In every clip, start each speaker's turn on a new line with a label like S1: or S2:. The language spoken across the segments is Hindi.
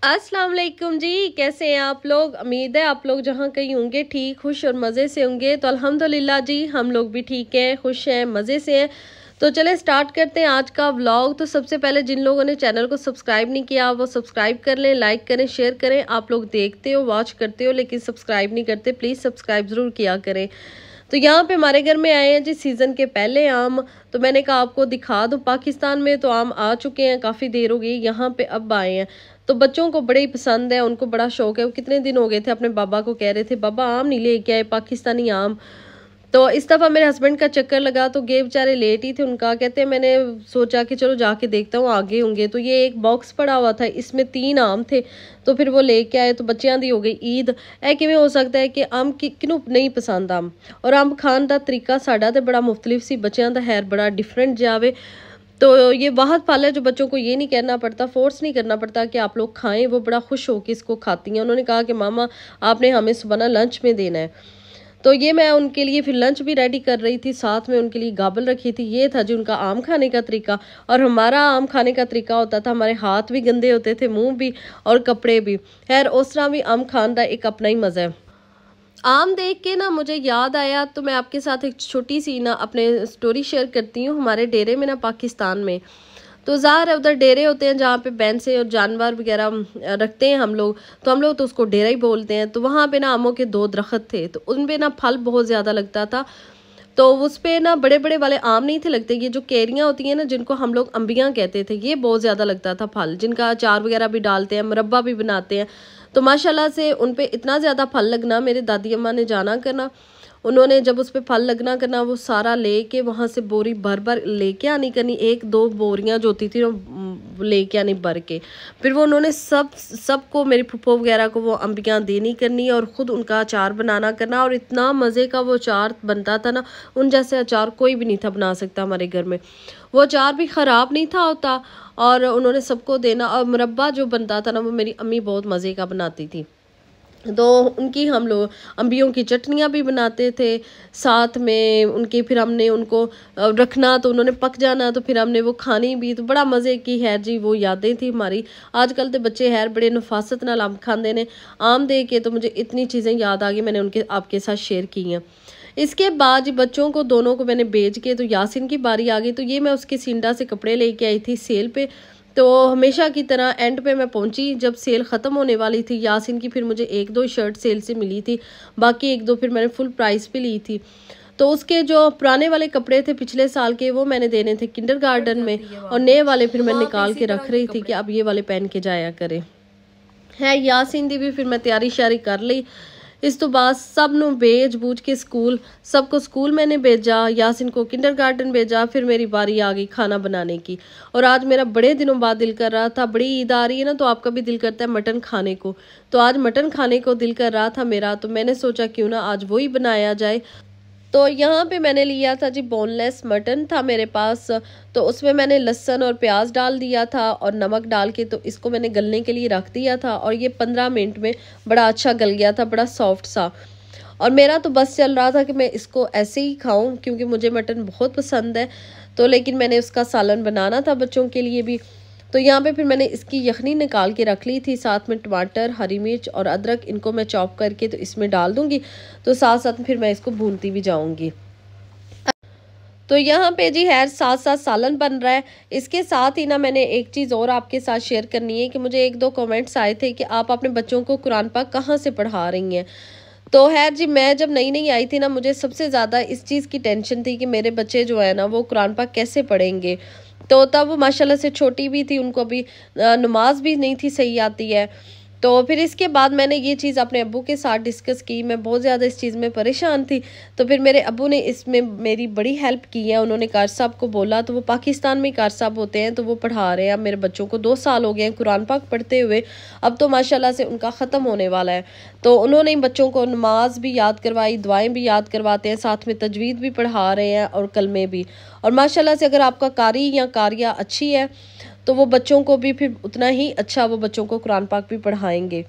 S1: अस्सलाम वालेकुम जी। कैसे हैं आप लोग? उम्मीद है आप लोग जहाँ कहीं होंगे ठीक खुश और मज़े से होंगे। तो अल्हम्दुलिल्लाह जी हम लोग भी ठीक हैं, खुश हैं, मज़े से हैं। तो चले स्टार्ट करते हैं आज का व्लॉग। तो सबसे पहले जिन लोगों ने चैनल को सब्सक्राइब नहीं किया वो सब्सक्राइब कर लें, लाइक करें, शेयर करें। आप लोग देखते हो, वॉच करते हो लेकिन सब्सक्राइब नहीं करते, प्लीज़ सब्सक्राइब ज़रूर किया करें। तो यहाँ पे हमारे घर में आए हैं जी सीज़न के पहले आम। तो मैंने कहा आपको दिखा दूँ। पाकिस्तान में तो आम आ चुके हैं, काफ़ी देर हो गई, यहाँ पे अब आए हैं। तो बच्चों को बड़े ही पसंद है, उनको बड़ा शौक है। वो कितने दिन हो गए थे अपने बाबा को कह रहे थे बाबा आम नहीं लेके आए, पाकिस्तानी आम। तो इस दफ़ा मेरे हस्बैंड का चक्कर लगा तो गए बेचारे लेट ही थे। उनका कहते हैं मैंने सोचा कि चलो जाके देखता हूँ आगे होंगे। तो ये एक बॉक्स पड़ा हुआ था, इसमें 3 आम थे। तो फिर वो लेके आए। तो बच्चों दी हो गई ईद। ए किवें हो सकता है कि आम किनू नहीं पसंद आम। और आम खान का तरीका साडा तो बड़ा मुख्तलिफ सी, बच्चों का है बड़ा डिफरेंट जावे। तो ये वाहद फल है जो बच्चों को ये नहीं कहना पड़ता, फोर्स नहीं करना पड़ता कि आप लोग खाएं, वो बड़ा खुश होकर इसको खाती हैं। उन्होंने कहा कि मामा आपने हमें सुबह लंच में देना है। तो ये मैं उनके लिए फिर लंच भी रेडी कर रही थी, साथ में उनके लिए गाबल रखी थी। ये था जी उनका आम खाने का तरीका। और हमारा आम खाने का तरीका होता था, हमारे हाथ भी गंदे होते थे, मुंह भी और कपड़े भी। खैर उस तरह भी आम खान का एक अपना ही मज़ा है। आम देख के ना मुझे याद आया, तो मैं आपके साथ एक छोटी सी ना अपने स्टोरी शेयर करती हूँ। हमारे डेरे में ना पाकिस्तान में तो ज़ाहिर है उधर डेरे होते हैं जहाँ पे भैंसे और जानवर वगैरह रखते हैं हम लोग। तो हम लोग तो उसको डेरा ही बोलते हैं। तो वहाँ पे ना आमों के 2 दरख्त थे, तो उन पे ना फल बहुत ज़्यादा लगता था। तो उस पे ना बड़े बड़े वाले आम नहीं थे लगते, ये जो कैरियाँ होती हैं ना जिनको हम लोग अम्बियाँ कहते थे, ये बहुत ज़्यादा लगता था फल, जिनका अचार वगैरह भी डालते हैं, मुरब्बा भी बनाते हैं। तो माशाल्लाह से उन पे इतना ज़्यादा फल लगना, मेरे दादी अम्मा ने जाना करना, उन्होंने जब उस पर फल लगना करना वो सारा लेके वहाँ से बोरी भर भर लेके आनी करनी। 1-2 बोरियाँ जो होती थी वो लेके आनी भर के। फिर वो उन्होंने सबको मेरी फूफो वगैरह को वो अम्बियाँ देनी करनी और ख़ुद उनका अचार बनाना करना। और इतना मज़े का वो अचार बनता था ना, उन जैसे अचार कोई भी नहीं था बना सकता हमारे घर में। वो अचार भी ख़राब नहीं था होता और उन्होंने सबको देना। और मुरब्बा जो बनता था ना वो मेरी अम्मी बहुत मज़े का बनाती थी। तो उनकी हम लोग अम्बियों की चटनियाँ भी बनाते थे साथ में उनके। फिर हमने उनको रखना तो उन्होंने पक जाना, तो फिर हमने वो खानी भी। तो बड़ा मज़े की है जी वो यादें थी हमारी। आजकल तो बच्चे हैर बड़े नफासत नाल आम खाते ने। आम दे के तो मुझे इतनी चीज़ें याद आ गई, मैंने उनके आपके साथ शेयर की हैं। इसके बाद बच्चों को दोनों को मैंने बेच के तो यासिन की बारी आ गई। तो ये मैं उसके सिंडा से कपड़े लेके आई थी सेल पे। तो हमेशा की तरह एंड पे मैं पहुंची जब सेल ख़त्म होने वाली थी। यासिन की फिर मुझे 1-2 शर्ट सेल से मिली थी, बाकी 1-2 फिर मैंने फुल प्राइस पे ली थी। तो उसके जो पुराने वाले कपड़े थे पिछले साल के वो मैंने देने थे किंडरगार्टन में, और नए वाले फिर मैं निकाल के रख रही थी कि अब ये वाले पहन के जाया करें। है यासिन दी भी फिर मैं तैयारी शारी कर ली। इस तो बाद सब नू भेज बूझ के स्कूल, सबको स्कूल मैंने भेजा, यासिन को किंडरगार्टन भेजा। फिर मेरी बारी आ गई खाना बनाने की। और आज मेरा बड़े दिनों बाद दिल कर रहा था, बड़ी ईद आ रही है ना तो आपका भी दिल करता है मटन खाने को। तो आज मटन खाने को दिल कर रहा था मेरा, तो मैंने सोचा क्यों ना आज वही बनाया जाए। तो यहाँ पे मैंने लिया था जी बोनलेस मटन था मेरे पास। तो उसमें मैंने लहसुन और प्याज डाल दिया था और नमक डाल के तो इसको मैंने गलने के लिए रख दिया था। और ये 15 मिनट में बड़ा अच्छा गल गया था, बड़ा सॉफ्ट सा। और मेरा तो बस चल रहा था कि मैं इसको ऐसे ही खाऊं क्योंकि मुझे मटन बहुत पसंद है। तो लेकिन मैंने उसका सालन बनाना था बच्चों के लिए भी। तो यहाँ पे फिर मैंने इसकी यखनी निकाल के रख ली थी, साथ में टमाटर, हरी मिर्च और अदरक, इनको मैं चॉप करके तो इसमें डाल दूंगी। तो साथ साथ फिर मैं इसको भूनती भी जाऊंगी। तो यहाँ पे जी है साथ साथ सालन बन रहा है। इसके साथ ही ना मैंने एक चीज़ और आपके साथ शेयर करनी है कि मुझे 1-2 कमेंट्स आए थे कि आप अपने बच्चों को कुरान पाक कहाँ से पढ़ा रही हैं। तो है जी मैं जब नई नई आई थी ना मुझे सबसे ज़्यादा इस चीज़ की टेंशन थी कि मेरे बच्चे जो है ना वो कुरान पाक कैसे पढ़ेंगे। तो तब वो माशाल्लाह से छोटी भी थी, उनको अभी नमाज भी नहीं थी सही आती है। तो फिर इसके बाद मैंने ये चीज़ अपने अब्बू के साथ डिस्कस की। मैं बहुत ज़्यादा इस चीज़ में परेशान थी। तो फिर मेरे अब्बू ने इसमें मेरी बड़ी हेल्प की है। उन्होंने कार साहब को बोला, तो वो पाकिस्तान में कार साहब होते हैं, तो वो पढ़ा रहे हैं। अब मेरे बच्चों को 2 साल हो गए हैं कुरान पाक पढ़ते हुए। अब तो माशाल्लाह से उनका ख़त्म होने वाला है। तो उन्होंने बच्चों को नमाज भी याद करवाई, दुआएँ भी याद करवाते हैं, साथ में तजवीद भी पढ़ा रहे हैं और कलमे भी। और माशाल्लाह से अगर आपका कारी या कारिया अच्छी है तो वो बच्चों को भी फिर उतना ही अच्छा वो बच्चों को कुरान पाक भी पढ़ाएंगे।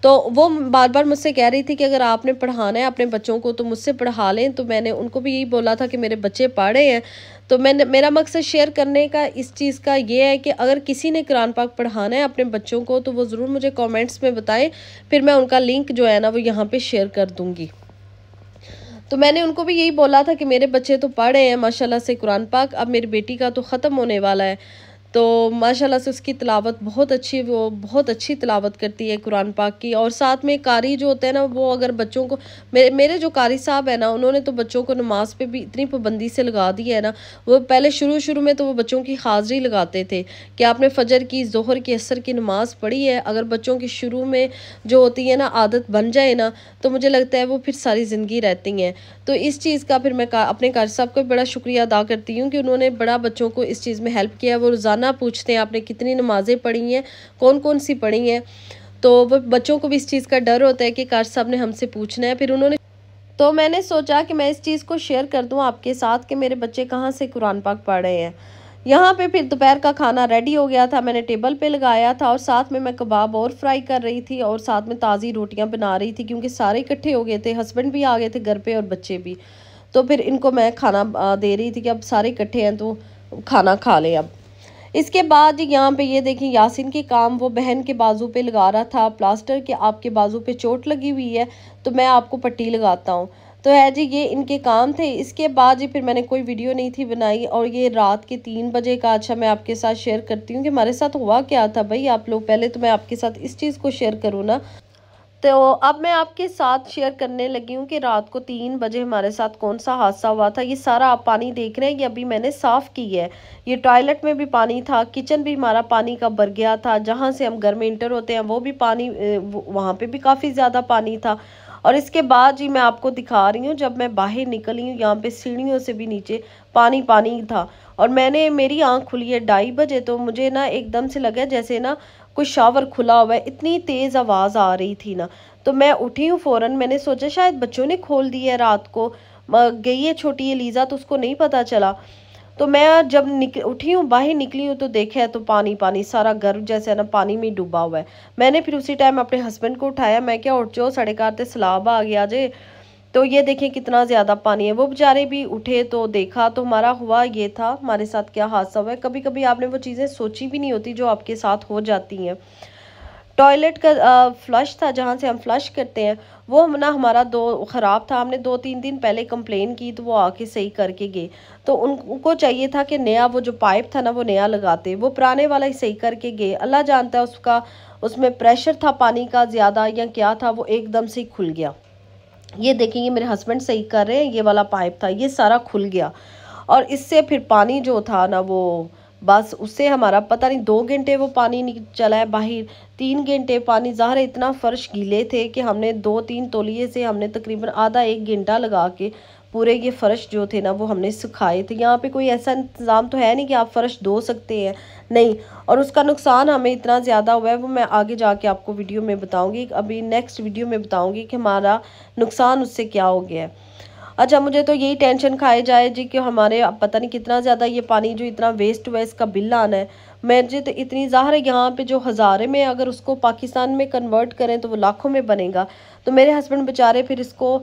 S1: तो वो बार बार मुझसे कह रही थी कि अगर आपने पढ़ाना है अपने बच्चों को तो मुझसे पढ़ा लें। तो मैंने उनको भी यही बोला था कि मेरे बच्चे पढ़े हैं। तो मैंने मेरा मकसद शेयर करने का इस चीज़ का ये है कि अगर किसी ने कुरान पाक पढ़ाना है अपने बच्चों को तो वो ज़रूर मुझे कमेंट्स में बताएं, फिर मैं उनका लिंक जो है ना वो यहाँ पे शेयर कर दूँगी। तो मैंने उनको भी यही बोला था कि मेरे बच्चे तो पढ़ रहे हैं माशाल्लाह से कुरान पाक, अब मेरी बेटी का तो ख़त्म होने वाला है। तो माशाल्लाह से उसकी तिलावत बहुत अच्छी, वो बहुत अच्छी तिलावत करती है कुरान पाक की। और साथ में कारी जो होते हैं ना, वो अगर बच्चों को, मेरे जो कारी साहब है ना, उन्होंने तो बच्चों को नमाज पे भी इतनी पाबंदी से लगा दी है ना। वो पहले शुरू में तो वो बच्चों की हाज़िरी लगाते थे कि आपने फ़जर की, ज़ोहर की, असर की नमाज़ पढ़ी है। अगर बच्चों की शुरू में जो होती है ना आदत बन जाए ना, तो मुझे लगता है वो फिर सारी ज़िंदगी रहती हैं। तो इस चीज़ का फिर मैं अपने कारी साहब को बड़ा शुक्रिया अदा करती हूँ कि उन्होंने बड़ा बच्चों को इस चीज़ में हेल्प किया। वो रोज़ाना पूछते हैं आपने कितनी नमाज़ें पढ़ी हैं, कौन कौन सी पढ़ी हैं। तो वो बच्चों को भी इस चीज़ का डर होता है कि कारी साहब ने हमसे पूछना है। फिर उन्होंने, तो मैंने सोचा कि मैं इस चीज़ को शेयर कर दूं आपके साथ कि मेरे बच्चे कहाँ से कुरान पाक पढ़ रहे हैं। यहाँ पे फिर दोपहर का खाना रेडी हो गया था, मैंने टेबल पे लगाया था और साथ में मैं कबाब और फ्राई कर रही थी और साथ में ताज़ी रोटियां बना रही थी, क्योंकि सारे इकट्ठे हो गए थे, हस्बैंड भी आ गए थे घर पे और बच्चे भी। तो फिर इनको मैं खाना दे रही थी कि अब सारे इकट्ठे हैं तो खाना खा लें अब। इसके बाद यहाँ पे ये देखिए यासिन के काम वो बहन के बाजू पे लगा रहा था प्लास्टर के, आपके बाजू पे चोट लगी हुई है तो मैं आपको पट्टी लगाता हूँ। तो है जी, ये इनके काम थे। इसके बाद जी फिर मैंने कोई वीडियो नहीं थी बनाई और ये रात के 3 बजे का, अच्छा मैं आपके साथ शेयर करती हूँ कि हमारे साथ हुआ क्या था भाई। आप लोग पहले तो मैं आपके साथ इस चीज़ को शेयर करूँ ना, तो अब मैं आपके साथ शेयर करने लगी हूँ कि रात को 3 बजे हमारे साथ कौन सा हादसा हुआ था। ये सारा आप पानी देख रहे हैं, ये अभी मैंने साफ़ की है। ये टॉयलेट में भी पानी था, किचन भी हमारा पानी का भर गया था, जहाँ से हम घर में इंटर होते हैं वो भी पानी, वहाँ पे भी काफ़ी ज़्यादा पानी था। और इसके बाद जी मैं आपको दिखा रही हूँ, जब मैं बाहर निकली हूँ यहाँ पे सीढ़ियों से भी नीचे पानी पानी था। और मेरी आँख खुली है 2:30 बजे, तो मुझे ना एकदम से लगा जैसे ना कोई शावर खुला हुआ है, इतनी तेज़ आवाज़ आ रही थी ना। तो मैं उठी हूँ फ़ौरन, मैंने सोचा शायद बच्चों ने खोल दी है रात को, गई है छोटी एलिज़ा तो उसको नहीं पता चला। तो मैं जब उठी हूँ बाहर निकली हूँ तो देखा है तो पानी पानी, सारा घर जैसे है ना पानी में डूबा हुआ है। मैंने फिर उसी टाइम अपने हस्बैंड को उठाया, मैं क्या उठ जाओ, 4:30 सैलाब आ गया जे। तो ये देखें कितना ज़्यादा पानी है। वो बेचारे भी उठे तो देखा, तो हमारा हुआ ये था, हमारे साथ क्या हादसा हुआ है। कभी कभी आपने वो चीज़ें सोची भी नहीं होती जो आपके साथ हो जाती हैं। टॉयलेट का फ्लश था, जहाँ से हम फ्लश करते हैं, वो ना हमारा ख़राब था। हमने 2-3 दिन पहले कंप्लेन की तो वो आके सही करके गए। तो उनको चाहिए था कि नया वो जो पाइप था ना वो नया लगाते, वो पुराने वाला ही सही करके गए। अल्लाह जानता है उसका, उसमें प्रेशर था पानी का ज़्यादा या क्या था, वो एकदम से ही खुल गया। ये देखिए ये मेरे हस्बैंड सही कर रहे हैं, ये वाला पाइप था ये सारा खुल गया। और इससे फिर पानी जो था ना वो बस उससे हमारा पता नहीं 2 घंटे वो पानी नहीं चला है बाहर, 3 घंटे पानी, ज़ाहिर इतना फ़र्श गीले थे कि हमने 2-3 तौलिए से हमने तकरीबन आधा 1 घंटा लगा के पूरे ये फ़र्श जो थे ना वो हमने सुखाए थे। यहाँ पे कोई ऐसा इंतज़ाम तो है नहीं कि आप फ़र्श धो सकते हैं, नहीं। और उसका नुकसान हमें इतना ज़्यादा हुआ है वो मैं आगे जाके आपको वीडियो में बताऊँगी, अभी नेक्स्ट वीडियो में बताऊँगी कि हमारा नुकसान उससे क्या हो गया है। अच्छा, मुझे तो यही टेंशन खाए जाए जी कि हमारे अब पता नहीं कितना ज़्यादा ये पानी जो इतना वेस्ट हुआ है इसका बिल आना है। मुझे तो इतनी ज़ाहिर है यहाँ पे जो हज़ारे में अगर उसको पाकिस्तान में कन्वर्ट करें तो वो लाखों में बनेगा। तो मेरे हस्बैंड बेचारे फिर इसको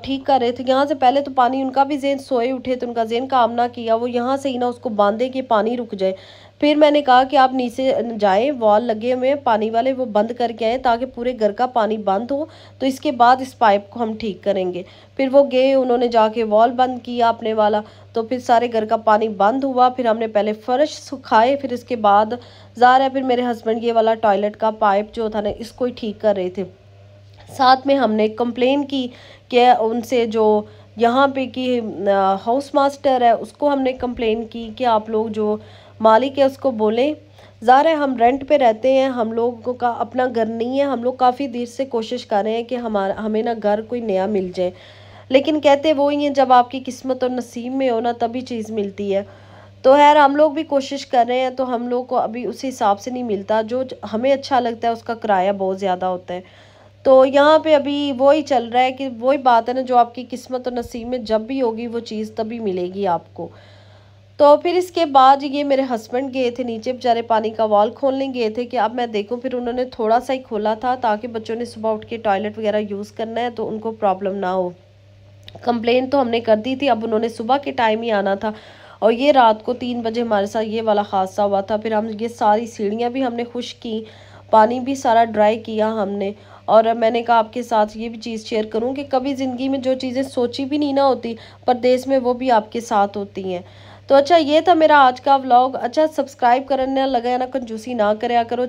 S1: ठीक कर रहे थे। यहाँ से पहले तो पानी उनका भी ज़हन, सोए उठे तो उनका ज़हन काम ना किया, वो यहाँ से ही ना उसको बांधे कि पानी रुक जाए। फिर मैंने कहा कि आप नीचे जाएं, वॉल लगे हुए हैं पानी वाले, वो बंद करके आए ताकि पूरे घर का पानी बंद हो, तो इसके बाद इस पाइप को हम ठीक करेंगे। फिर वो गए, उन्होंने जाके वॉल बंद किया अपने वाला, तो फिर सारे घर का पानी बंद हुआ। फिर हमने पहले फ़र्श सुखाए, फिर इसके बाद ज़ाहिर है फिर मेरे हस्बैंड ये वाला टॉयलेट का पाइप जो था ना इसको ही ठीक कर रहे थे। साथ में हमने कंप्लेन की कि उनसे जो यहाँ पे की हाउस मास्टर है उसको हमने कंप्लेन की कि आप लोग जो मालिक है उसको बोलें। ज़ाहिर है हम रेंट पे रहते हैं, हम लोगों का अपना घर नहीं है, हम लोग काफ़ी देर से कोशिश कर रहे हैं कि हमें ना घर कोई नया मिल जाए, लेकिन कहते वो ही है जब आपकी किस्मत और नसीब में हो ना तभी चीज़ मिलती है। तो खैर हम लोग भी कोशिश कर रहे हैं, तो हम लोग को अभी उसी हिसाब से नहीं मिलता, जो हमें अच्छा लगता है उसका किराया बहुत ज़्यादा होता है। तो यहाँ पे अभी वही चल रहा है कि वही बात है ना, जो आपकी किस्मत और नसीब में जब भी होगी वो चीज़ तभी मिलेगी आपको। तो फिर इसके बाद ये मेरे हस्बैंड गए थे नीचे, बेचारे पानी का वाल खोलने गए थे कि अब मैं देखूं। फिर उन्होंने थोड़ा सा ही खोला था ताकि बच्चों ने सुबह उठ के टॉयलेट वगैरह यूज़ करना है तो उनको प्रॉब्लम ना हो। कंप्लेन तो हमने कर दी थी, अब उन्होंने सुबह के टाइम ही आना था। और ये रात को 3 बजे हमारे साथ ये वाला हादसा हुआ था। फिर हम ये सारी सीढ़ियाँ भी हमने खुश की, पानी भी सारा ड्राई किया हमने। और मैंने कहा आपके साथ ये भी चीज़ शेयर करूं कि कभी ज़िंदगी में जो चीज़ें सोची भी नहीं ना होती परदेश में, वो भी आपके साथ होती हैं। तो अच्छा, ये था मेरा आज का व्लॉग। अच्छा, सब्सक्राइब करना लगा ना, कंजूसी ना करया करो।